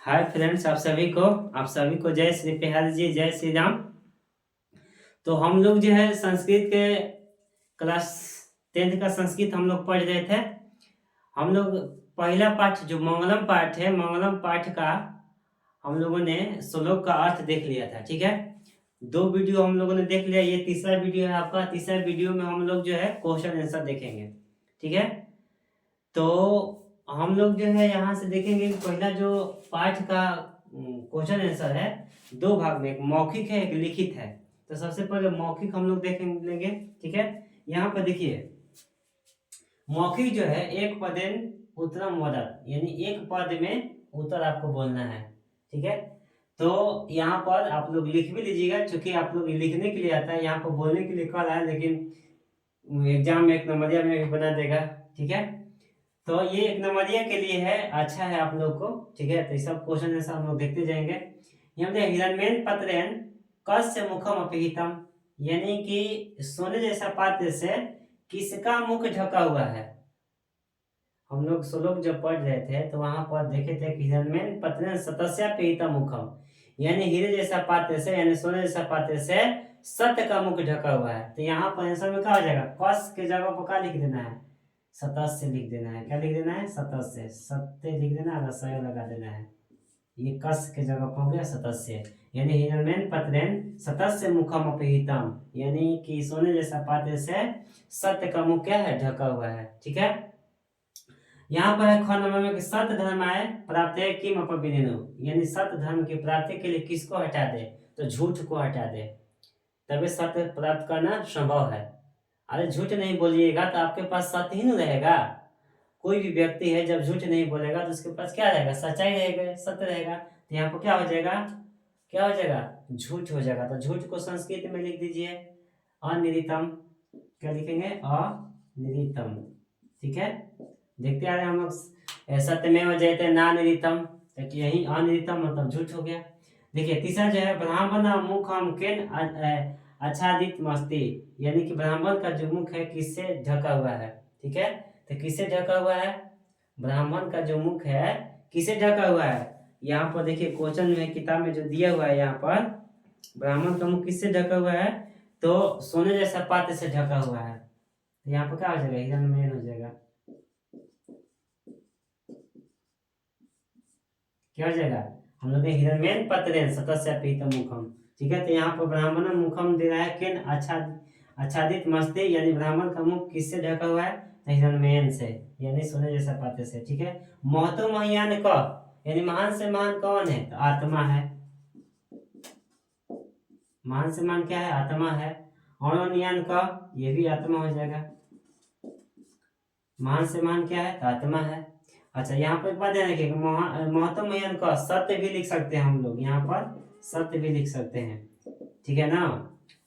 Hi friends, आप सभी को जय श्री प्रहलाद जी, जय श्री राम। तो हम लोग जो है संस्कृत के क्लास 10th का संस्कृत हम लोग पढ़ रहे थे। हम लोग पहला पाठ जो मंगलम पाठ है, मंगलम पाठ का हम लोगों ने श्लोक का अर्थ देख लिया था। ठीक है, 2 वीडियो हम लोगों ने देख लिया, ये तीसरा वीडियो है आपका। तीसरा वीडियो में हम लोग जो है क्वेश्चन आंसर देखेंगे। ठीक है, तो हम लोग जो है यहाँ से देखेंगे कि पहला जो पाठ का क्वेश्चन आंसर है 2 भाग में, एक मौखिक है एक लिखित है। तो सबसे पहले मौखिक हम लोग देखेंगे। ठीक है, यहाँ पर देखिए मौखिक जो है एक पदेन उत्तरम वदत, यानी एक पद में उत्तर आपको बोलना है। ठीक है, तो यहाँ पर आप लोग लिख भी लीजिएगा, क्योंकि आप लोग लिखने के लिए आता है, यहाँ पर बोलने के लिए कल है, लेकिन एग्जाम में 1 नंबरिया में भी बना देगा। ठीक है, तो ये 1 नंबरिया के लिए है, अच्छा है आप लोग को। ठीक है, तो ये सब क्वेश्चन है, सब हम लोग देखते जाएंगे। यहाँ पे हिरण्यमेन पत्रेन कस्य मुखम अपहितम, यानी कि सोने जैसा पात्र से किसका मुख ढका हुआ है। हम लोग श्लोक जब पढ़ रहे थे तो वहां पर देखे थे कि हिरण्यमेन पत्रेन सतस्यापहिता मुखम, यानी हीरे जैसा पात्र से, यानी सोने जैसा पात्र से सत्य का मुख ढका हुआ है। तो यहाँ पर आंसर में क्या हो जाएगा, कस के जगह पर क्या लिख देना है, सतस्य लिख देना है। क्या लिख देना है, सतस्य, सत्य लिख देना है, रसय लगा देना है। ये कस के जगह पर हो गया सतस्य, यानी हिरण्यमेन पत्रेन सतस्य मुखम अपहितम, यानी कि सोने जैसा पात्र से सत्य का मुख क्या है, ढका हुआ है। ठीक है, यहाँ पर है ख नंबर में कि सत्य धर्म आए प्राप्त है किम अपविदिनो, यानी सत्य धर्म की प्राप्ति के लिए किसको हटा दे, तो झूठ को हटा दे, तभी सत्य प्राप्त करना संभव है। अरे झूठ नहीं बोलिएगा तो आपके पास सत्य ही नहीं रहेगा। कोई भी व्यक्ति है जब झूठ नहीं बोलेगा तो उसके पास क्या रहेगा, सच्चाई रहेगा, सत्य रहेगा। तो यहाँ पर क्या हो जाएगा, क्या हो जाएगा, झूठ हो जाएगा। तो झूठ को संस्कृत में लिख दीजिए अनिरितम। क्या लिखेंगे, अनिरितम। ठीक है, देखते आ रहे हैं हम लोग, सत्यमेव जयते नानिरितम, तो यही अनिरितम मतलब झूठ हो गया। देखिए तीसरा जो है ब्राह्मण मुखम केन आच्छादित मस्ती, यानी कि ब्राह्मण का जो मुख है किससे ढका हुआ है। ठीक है, तो किससे ढका हुआ है, ब्राह्मण का जो मुख है किससे ढका हुआ है। यहाँ पर देखिए क्वेश्चन में किताब में जो दिया हुआ है, यहाँ पर ब्राह्मण का मुख किससे ढका हुआ है, तो सोने जैसा पात्र से ढका हुआ है। तो यहाँ पर क्या हो जाएगा, हिरण्यमेन हो जाएगा। क्या हो जाएगा, हम लोग हिरण्यमेन पत्रेन सतस्यापहितम मुखम। ठीक है, तो यहाँ पर ब्राह्मण मुखम दे रहा है केन आच्छादित मस्ती, यानी ब्राह्मण का मुख किससे ढका हुआ है, तो हिरण्यमेन से, यानी सोने जैसा पात्र से। ठीक है, महतो महायान क, यानी महान से महान कौन है, तो आत्मा है। महान से महान क्या है, आत्मा है। अणोनियान का, ये भी आत्मा हो जाएगा। महान से महान क्या है, तो आत्मा है। अच्छा, यहाँ पर एक बात ध्यान रखिएगा, महत्व महान का सत्य भी लिख सकते हैं हम लोग, यहाँ पर सत्य भी लिख सकते हैं। ठीक है ना,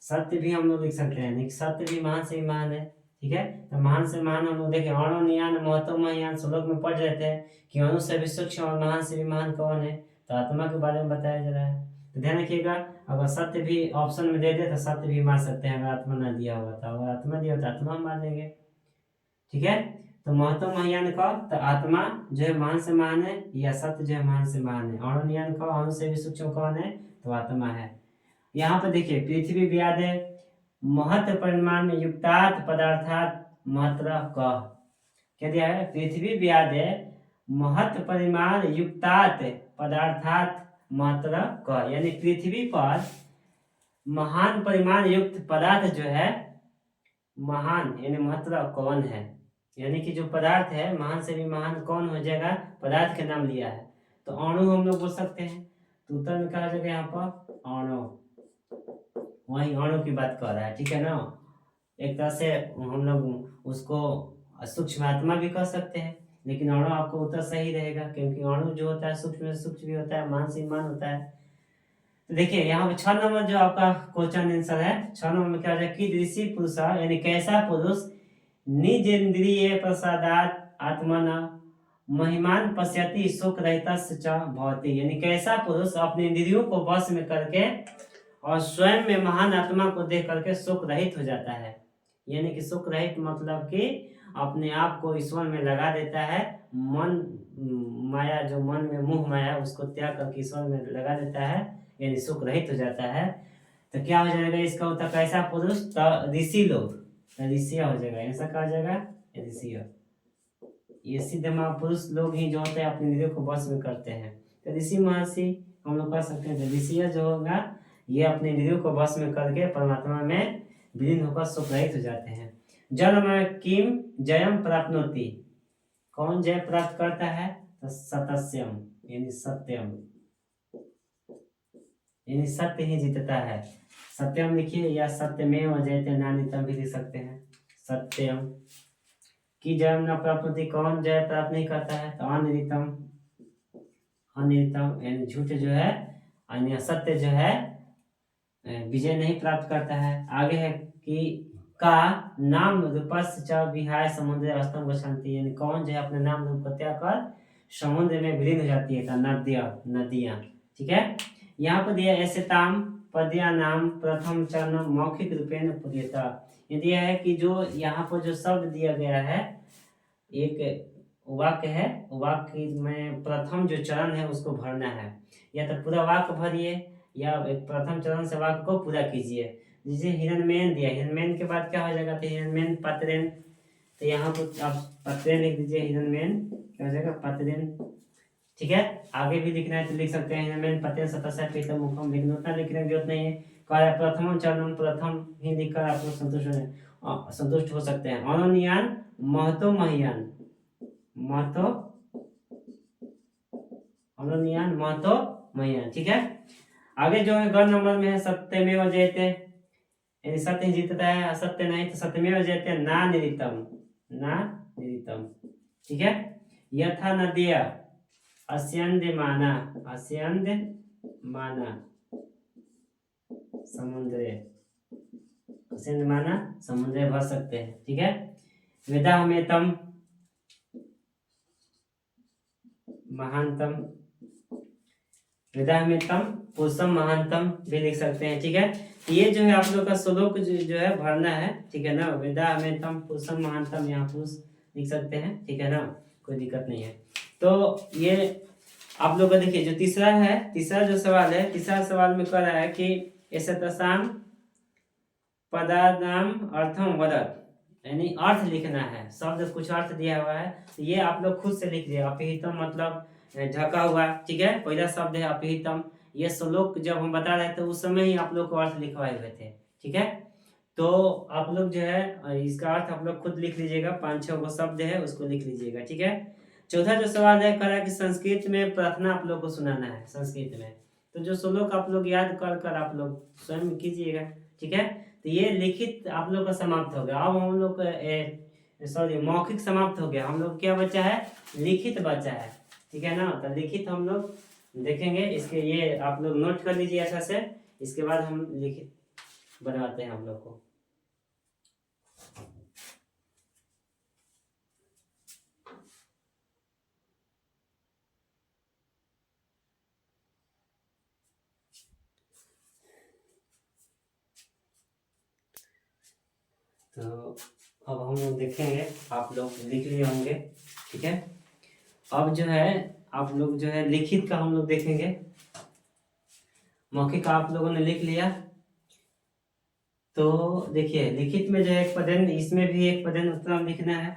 सत्य भी हम लोग लिख सकते हैं, लेकिन सत्य भी महान से ही महान है। ठीक है, तो महान से महान हम लोग देखें अणुनियान महत्व महान श्लोक में पढ़ रहे थे कि अणु से भी सूक्ष्म और महान से भी महान कौन है, तो आत्मा के बारे में बताया जा रहा है। तो ध्यान रखिएगा, अगर सत्य भी ऑप्शन में दे दे तो सत्य भी मार सकते हैं, अगर आत्मा ना दिया होगा तो। अगर आत्मा दिया होता आत्मा मार देंगे। ठीक है, तो महत्व महान का, तो आत्मा जो है महान से महान है, या सत्य जो है महान से महान है। अणुनियान का, अणु से भी सूक्ष्म कौन है, तो आत्मा है। यहाँ पर देखिए पृथ्वी व्याद है महत्व परिमाण में युक्तात् पदार्थात मात्रा क, क्या दिया है, पृथ्वी व्याद है महत्व परिमाण युक्तात् पदार्थात मात्रा क, यानी पृथ्वी पर महान परिमाण युक्त पदार्थ जो है, महान यानी मात्रा कौन है, यानी कि जो पदार्थ है महान से भी महान कौन हो जाएगा, पदार्थ के नाम लिया है। तो अणु हम लोग बोल सकते हैं, तो उत्तर में क्या हो जाएगा, यहाँ पर अणु, वही अणु की बात कर रहा है। ठीक है ना, एक तरह से हम लोग उसको सूक्ष्म आत्मा भी कह सकते हैं, लेकिन अणु आपको उत्तर सही रहेगा, क्योंकि अणु जो होता है सूक्ष्म से सूक्ष्म भी होता है, मान से मान होता है। तो देखिए यहाँ पे 6 नंबर जो आपका क्वेश्चन आंसर है, 6 नंबर में क्या हो जाएगा, कि ऋषि पुरुष, यानी कैसा पुरुष निज इंद्रिय प्रसादात आत्मन महिमान पश्यति सुख रहित भवति, यानी कैसा पुरुष अपने इंद्रियों को वश में करके और स्वयं में महान आत्मा को देख करके सुख रहित हो जाता है। यानी कि सुख रहित मतलब कि अपने आप को ईश्वर में लगा देता है, मन माया जो मन में मोह माया उसको त्याग करके ईश्वर में लगा देता है, यानी सुख रहित हो जाता है, तो क्या हो जाएगा इसका होता है कैसा पुरुष, तो ऋषि लोग, तो ऋषिया हो जाएगा, ऐसा कहा जाएगा ऋषिया। ये सिद्ध महापुरुष लोग ही जो होते हैं अपने इंद्रियों को वश में करते हैं, तो ऋषि महर्षि हम लोग कह सकते हैं। तो ऋषिया जो होगा ये अपने इंद्रियों को वश में करके परमात्मा में विलीन होकर सुख रहित हो जाते हैं। जन्म किम जयम प्राप्नोति, कौन जय प्राप्त करता है, तो सतस्यम यानी सत्यम, यानी सत्य ही जीतता है। सत्यम लिखिए या सत्यमेव जयते नान्यतम भी लिख सकते हैं। सत्यम की जयम न प्राप्ति, कौन जय प्राप्त नहीं करता है, तो अनिरितम, अनिरितम यानी झूठ जो है, अन्य सत्य जो है विजय नहीं प्राप्त करता है। आगे है कि का नाम रूपस्य च विहाय समुद्र अस्तम गच्छन्ति, यानी कौन जो है अपने नाम रूप को त्याग कर समुद्र में विलीन हो जाती है, नदियां। ठीक है, यहाँ पर दिया ऐसे ताम पद्या नाम प्रथम चरण मौखिक रूपेण पुर्यता, ये दिया है कि जो यहाँ पर जो शब्द दिया गया है, एक वाक्य है, वाक्य में प्रथम जो चरण है उसको भरना है, या तो पूरा वाक्य भरिए या एक प्रथम चरण से वाक्य को पूरा कीजिए। जैसे हिरण्मयन दिया, हिरण्मयन के बाद क्या हो जाएगा, तो हिरण्मयन पत्रेन, तो यहाँ पर आप पत्रेन लिख दीजिए, हिरण्मयन क्या हो जाएगा पत्रेन। ठीक है, आगे भी लिखना है तो लिख सकते हैं, हिरण्मयन पत्रेन सतस्य पीतम मुखम, लेकिन उतना लिखने की जरूरत नहीं है। प्रथम चरण प्रथम ही लिखकर आप लोग संतुष्ट हो सकते हैं। अनन्यान महतो महियान, महतो अनन्यान महतो महियान। ठीक है, आगे जो है गण नंबर में है सत्यमेव जयते, यानी सत्य ही जीतता है, असत्य नहीं, तो सत्यमेव जयते ना निरितम, ना निरितम। ठीक है, यथा नदिया अस्यन्द माना, अस्यन्द माना समुद्रे, अस्यन्द माना समुद्रे भर सकते हैं। ठीक है, वेदाहमेतम महानतम, वेदाहमेतम पुरुषम महानतम भी लिख सकते हैं। ठीक है, ये जो है आप लोग का श्लोक जो है भरना है। ठीक है ना, वेदाहमेतम पुरुषम महानतम, यहाँ पुरुष लिख सकते हैं। ठीक है ना, कोई दिक्कत नहीं है। तो ये आप लोग का देखिए जो तीसरा है, तीसरा जो सवाल है, तीसरा सवाल में कह रहा है कि ऐसे तसाम पदानाम अर्थम वदत, यानी अर्थ लिखना है, शब्द कुछ अर्थ दिया हुआ है, तो ये आप लोग खुद से लिख दिए। अपिहितम मतलब ढका हुआ। ठीक है, पहला शब्द है अपिहितम, ये श्लोक जब हम बता रहे थे उस समय ही आप लोग को अर्थ लिखवाए हुए थे। ठीक है, तो आप लोग जो है इसका अर्थ आप लोग खुद लिख लीजिएगा, 5-6 वो शब्द है उसको लिख लीजिएगा। ठीक है, चौथा जो सवाल है कह रहा है कि संस्कृत में प्रार्थना आप लोग को सुनाना है संस्कृत में, तो जो श्लोक आप लोग याद कर कर आप लोग स्वयं कीजिएगा। ठीक है, तो ये लिखित आप लोग का समाप्त हो गया। अब हम लोग सॉरी मौखिक समाप्त हो गया, हम लोग क्या बचा है, लिखित बचा है। ठीक है ना, तो लिखित हम लोग देखेंगे, इसके ये आप लोग नोट कर लीजिए अच्छा से, इसके बाद हम लिखित बनवाते हैं हम लोग को। तो अब हम लोग देखेंगे, आप लोग लिख लिए होंगे। ठीक है, अब जो है आप लोग जो है लिखित का हम लोग देखेंगे। मौखिक आप लोगों ने लिख लिया, तो देखिए लिखित में जो है एक पदेन, इसमें भी एक पदेन उत्तरम लिखना है।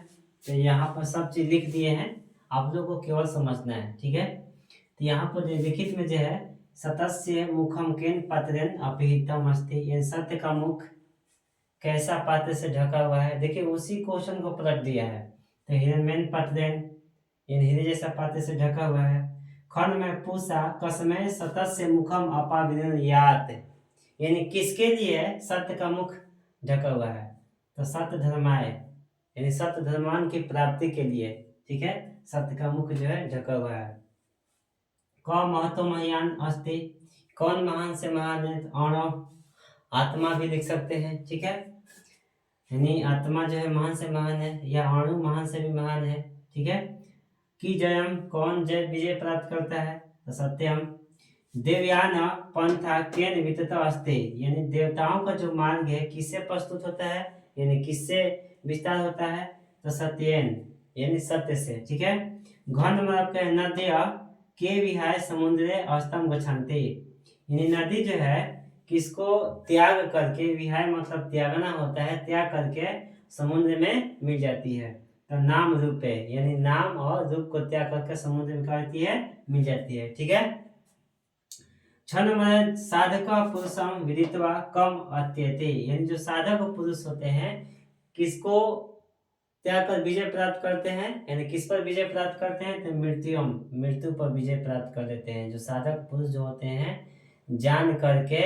तो यहाँ पर सब चीज लिख दिए हैं, आप लोगों को केवल समझना है। ठीक है, तो यहाँ पर जो लिखित में जो है सतस्य मुखम केन पत्रेन अपिहितम अस्ति, ये सत्य का मुख कैसा पात्र से ढका हुआ है। देखिए उसी क्वेश्चन को पलट दिया है, तो हिरण्मयन पत्रेन हीरे जैसा पात्र से ढका हुआ है। खंड में पूछा कसमय सतस्य मुखम अपाविदयात, यानी किसके लिए सत्य का मुख ढका हुआ है, तो सत्य धर्माय यानी सत्य धर्मान की प्राप्ति के लिए। ठीक है, सत्य का मुख जो है ढका हुआ है। क महतो महान अस्ति, कौन महान से महान है, अणव आत्मा भी लिख सकते हैं। ठीक है, यानी आत्मा जो है महान से महान है, या अणु महान से भी महान है। ठीक है, कि जयम कौन जय विजय प्राप्त करता है, तो सत्यम। देवयान पंथा केन वितत अस्ते, यानी देवताओं का जो मार्ग है किससे प्रस्तुत होता है, यानी किससे विस्तार होता है, तो सत्येन यानी सत्य से, ठीक है। घन मतलब क्या है, नद्या के विहाय समुद्रे अस्तम गच्छन्ति, यानी नदी जो है किसको त्याग करके, विहाय मतलब त्यागना होता है, त्याग करके समुद्र में मिल जाती है। तो नाम रूप है, यानी नाम और रूप को त्याग करके समुद्र में करती है, मिल जाती है, ठीक है। छन में साधक पुरुषम विदित्वा कम अत्यते, यानी जो साधक पुरुष होते हैं किसको त्याग कर विजय प्राप्त करते हैं, यानी किस पर विजय प्राप्त करते हैं, तो मृत्यु पर विजय प्राप्त कर लेते हैं। जो साधक पुरुष जो होते हैं जान करके,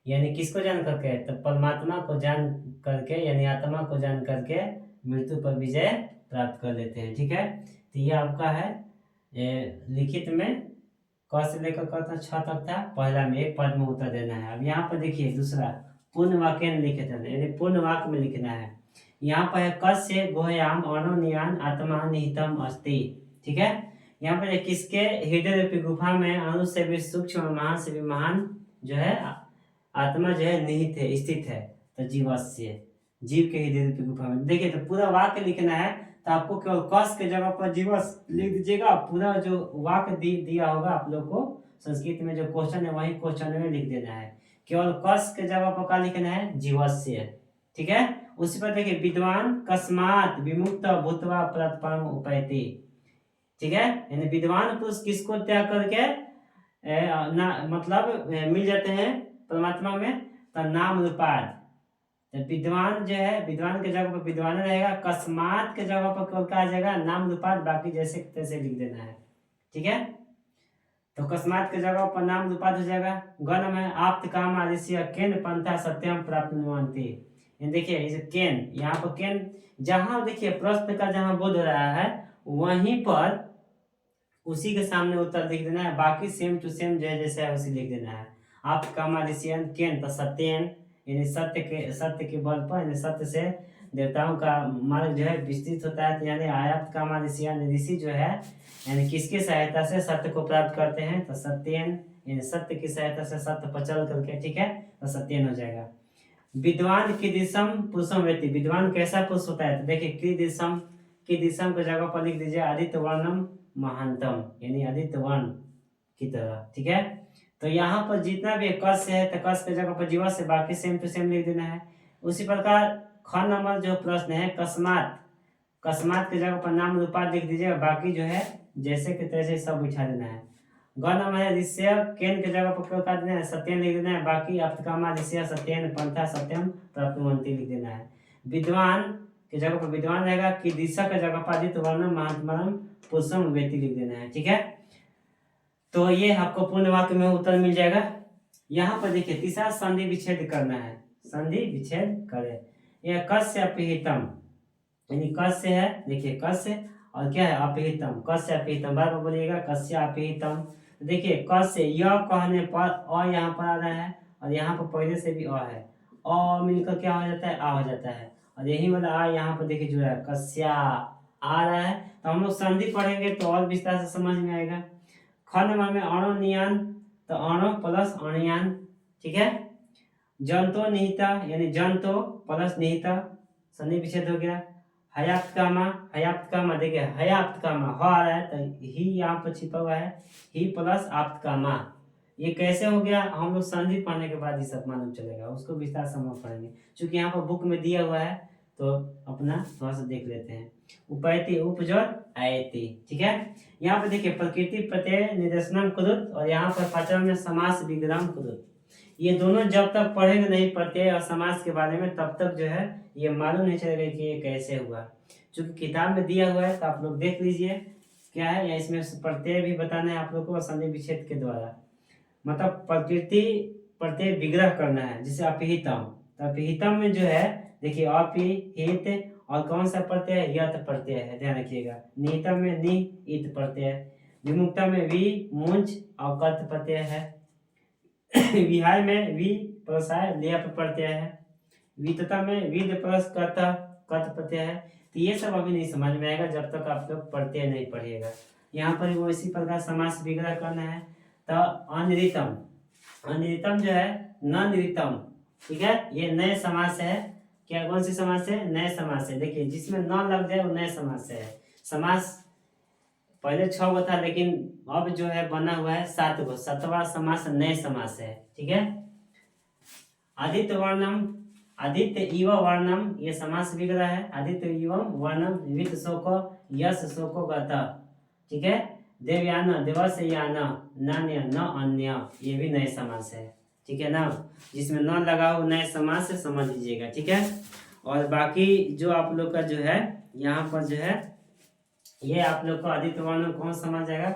यानी किसको जान करके, तो परमात्मा को जान करके, यानी आत्मा को जान करके मृत्यु पर विजय प्राप्त कर लेते हैं, ठीक है। तो ये आपका है लिखित में क से लेकर क तक 6 तक था, पहला में एक पद में उत्तर देना है। अब यहाँ पर देखिए दूसरा पूर्ण वाक्य लिखे थे, यानी पूर्ण वाक्य में लिखना है। यहाँ पर है कस्य गुह्याम अणुनियान आत्मा निहितम अस्ति, ठीक है। यहाँ पर किसके हृदय रूपी गुफा में अणु से भी सूक्ष्म और महान से भी महान जो है आत्मा जो है निहित है, स्थित है। तो जीवस्य, जीव के हृदय रूपी गुफा में। देखिए तो पूरा वाक्य लिखना है, तो आपको केवल कस के जगह पर जीवस लिख दीजिएगा। पूरा जो वाक्य दिया होगा आप लोग को संस्कृत में जो क्वेश्चन है वही क्वेश्चन में लिख देना है। केवल कस के जगह पर क्या लिखना है, जीवस्य, ठीक है। उसी पर देखिए विद्वान कस्मात विमुक्त भूतवा प्रतपरम उपैति, ठीक है। यानी विद्वान पुरुष किसको त्याग करके मतलब मिल जाते हैं परमात्मा में, तो नाम रूपाद। विद्वान जो है, विद्वान के जगह पर विद्वान रहेगा, कस्मात के जगह पर क्या आ जाएगा, नाम रूपात, बाकी जैसे तैसे लिख देना है, ठीक है। तो कस्मात के जगह पर नाम रूपात हो जाएगा। गण में आप्त काम आदिश्य केन पंथा सत्यम प्राप्त नुवंती, देखिए इसे केन, यहाँ पर केन जहां देखिए प्रश्न का जहां बोध रहा है वहीं पर उसी के सामने उत्तर लिख देना है, बाकी सेम टू सेम जैसे है उसी लिख देना है। आप काम आदिश्यन केन तो सत्यन, यानी सत्य के बल पर, यानी सत्य से देवताओं का मार्ग जो है विस्तृत होता है। यानी आयात कामा ऋषि जो है यानी किसकी सहायता से सत्य को प्राप्त करते हैं, तो सत्यन, यानी सत्य की सहायता से सत्य पर चल करके, ठीक है, तो सत्यन हो जाएगा। विद्वान कीदृशम पुरुषम व्यक्ति, विद्वान कैसा पुरुष होता है, तो देखिए कीदृशम के जगह पर लिख दीजिए आदित्य वर्णम महानतम, यानी आदित्य वर्ण की तरह, ठीक है। तो यहाँ पर जितना भी कस है तो कस के जगह पर जीवस से, बाकी सेम टू सेम लिख देना है। उसी प्रकार ख नंबर जो प्रश्न है कस्मात के जगह पर नाम रूपात लिख दीजिए, बाकी जो है जैसे के तैसे सब बिठा देना है। ग नंबर है ऋष्य केन के जगह पर क्या कर देना है, सत्यन लिख देना है, बाकी अप्तकामा ऋष्य सत्यन पंथा सत्यम प्राप्तवंती लिख देना है। विद्वान के जगह पर विद्वान रहेगा, कि दिशा के जगह पर आदित्य वर्णम महात्मरम पुरुषम व्यक्ति लिख देना है, ठीक है। तो ये आपको पूर्ण वाक्य में उत्तर मिल जाएगा। यहाँ पर देखिए तीसरा संधि विच्छेद करना है, संधि विच्छेद करें। यह कस्य अपिहितम, यानी कस्य है, देखिए कस्य और क्या है अपिहितम, कस्य अपिहितम, बार बार बोलिएगा कस्य अपिहितम। देखिए कस्य यह कहने पर अ यहाँ पर आ रहा है, और यहाँ पर पहले से भी अ है, अ मिलकर क्या हो जाता है, आ हो जाता है, और यही वाला आ यहाँ पर देखिए जुड़ा है, कस्या आ रहा है। तो हम लोग संधि पढ़ेंगे तो और विस्तार से समझ में आएगा। खंड में अणु नियान, तो अणु प्लस अणुयान, ठीक है। जंतो निहिता, यानी जंतो प्लस निहिता, संधि विच्छेद हो गया। हयाप्त कामा देखिए हयाप्त कामा हो आ रहा है, तो ही यहाँ पर छिपा हुआ है, ही प्लस आप्त कामा, ये कैसे हो गया, हम लोग संधि पढ़ने के बाद ये सब मालूम चलेगा, उसको विस्तार से हम लोग पढ़ेंगे, क्योंकि यहाँ पर बुक में दिया हुआ है तो अपना थोड़ा सा देख लेते हैं। उपैति उपजोर आयति, ठीक है। यहाँ पर देखिए प्रकृति प्रत्यय निदर्शनम कुरुत, और यहाँ पर पाचन में समास विग्रह कुरुत, ये दोनों जब तक पढ़ेंगे नहीं प्रत्यय और समास के बारे में तब तक जो है ये मालूम नहीं चलेगा कि ये कैसे हुआ। चूंकि किताब में दिया हुआ है तो आप लोग देख लीजिए क्या है, या इसमें प्रत्यय भी बताना है आप लोग को संधि विच्छेद के द्वारा, मतलब प्रकृति प्रत्यय विग्रह करना है। जैसे अपिहितम, तो अपिहितम में जो है देखिए अपिहित और कौन सा प्रत्यय है, यत प्रत्यय है, ध्यान रखिएगा। निहितम में नि इत प्रत्यय, विमुक्ता में वि मुंच और कत प्रत्यय है। विहाय में वि प्लस लेप प्रत्यय है। वितता में विद प्लस कत प्रत्यय है। तो ये सब अभी नहीं समझ में आएगा जब तक आप लोग प्रत्यय नहीं पढ़िएगा। यहाँ पर वो इसी प्रकार समास विग्रह करना है। तो अनिरितम जो है न निरितम, ठीक है, ये नए समास है क्या कौन सी समास है? नए समास है। देखिए जिसमें न लग जाए वो नए समास है। समास पहले 6 गो था, लेकिन अब जो है बना हुआ है 7 गो। 7वां समास नए समास है। ठीक है। आदित्य वर्णम, आदित्य इव वर्णम, ये समास बिक रहा है। आदित्य इवम वर्णम वित शोको यश शोको गत। ठीक है। देवयान देवस यान नान्य न अन्य, ये भी नए समास है। ठीक है ना। जिसमें न लगा हो नए समास से समझ लीजिएगा। ठीक है। और बाकी जो आप लोग का जो है यहाँ पर जो है ये आप लोग को आदित्य वर्ण कौन समझ जाएगा?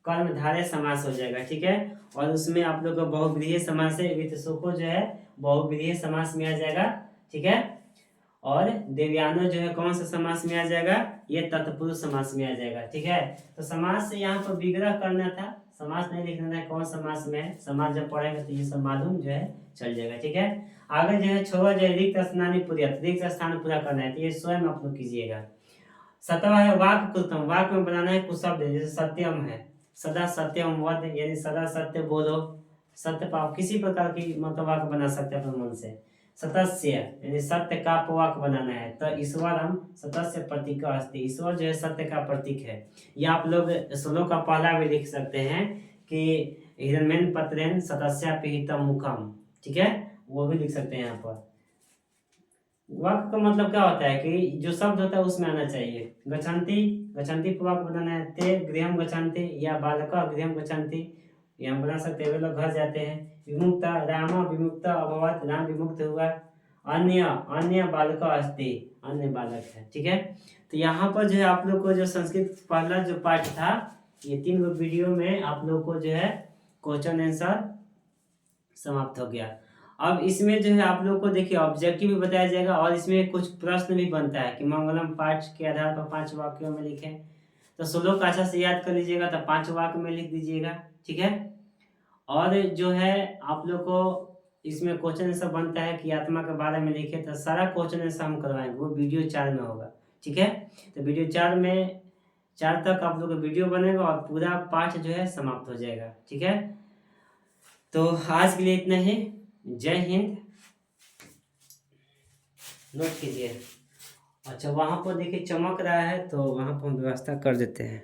कर्मधारय समास हो जाएगा। ठीक है। और उसमें आप लोग को बहुव्रीहि समास है, वित्त सुको जो है बहुव्रीहि समास में आ जाएगा। ठीक है। और देवयानो जो है कौन सा समास में आ जाएगा? ये तत्पुरुष समास में आ जाएगा। ठीक है। तो समास से यहाँ पर विग्रह करना था, समास नहीं लिखना था कौन समास में है। समास जब पढ़ेंगे तो ये सब मालूम जो है चल जाएगा। ठीक है। आगे जो है छोड़ा जाए रिक्त स्थानी पूर्यत, रिक्त स्थान पूरा करना है तो ये स्वयं आप लोग कीजिएगा। 7वां है वाक्य कृतम, वाक्य में बनाना है कुछ शब्द, जैसे सत्यम है, सदा सत्यम वद, यानी सदा सत्य बोलो, सत्य पाओ, किसी प्रकार की मतलब वाक्य बना सकते हैं अपने मन से। सतस्य यानी सत्य का वाक्य बनाना है, तो ईश्वर हम सतस्य प्रतीक अस्ति, ईश्वर जो है सत्य का प्रतीक है। या आप लोग श्लोक का पहला भी लिख सकते हैं कि हिरण्यन पत्रेन सतस्या पिहितम मुखम। ठीक है, वो भी लिख सकते हैं यहाँ पर। वाक्य का मतलब क्या होता है कि जो शब्द होता है उसमें आना चाहिए। गच्छन्ति, गच्छन्ति पर वाक्य बनाना है। ते गृहम गच्छन्ति या बालका गृहम गच्छन्ति, ये हम बना सकते हैं, वे लोग घर जाते हैं। विमुक्त राम विमुक्त अभवत, राम विमुक्त हुआ। अन्य अन्य बालक अस्ति, अन्य बालक है। ठीक है। तो यहाँ पर जो है आप लोग को जो संस्कृत पहला जो पार्ट था, ये 3 गो वीडियो में आप लोग को जो है क्वेश्चन आंसर समाप्त हो गया। अब इसमें जो है आप लोग को देखिए ऑब्जेक्टिव भी बताया जाएगा और इसमें कुछ प्रश्न भी बनता है कि मंगलम पाठ के आधार पर 5 वाक्यों में लिखें। तो श्लोक अच्छा से याद कर लीजिएगा, तो 5 वाक्य में लिख दीजिएगा। ठीक है। और जो है आप लोग को इसमें क्वेश्चन आंसर बनता है कि आत्मा के बारे में लिखे, तो सारा क्वेश्चन आंसर हम करवाएंगे, वो वीडियो 4 में होगा। ठीक है। तो वीडियो 4 तक आप लोग का वीडियो बनेगा और पूरा पाठ जो है समाप्त हो जाएगा। ठीक है। तो आज के लिए इतना ही। जय हिंद। नोट कीजिए। अच्छा वहाँ पर देखिए चमक रहा है, तो वहाँ पर हम व्यवस्था कर देते हैं।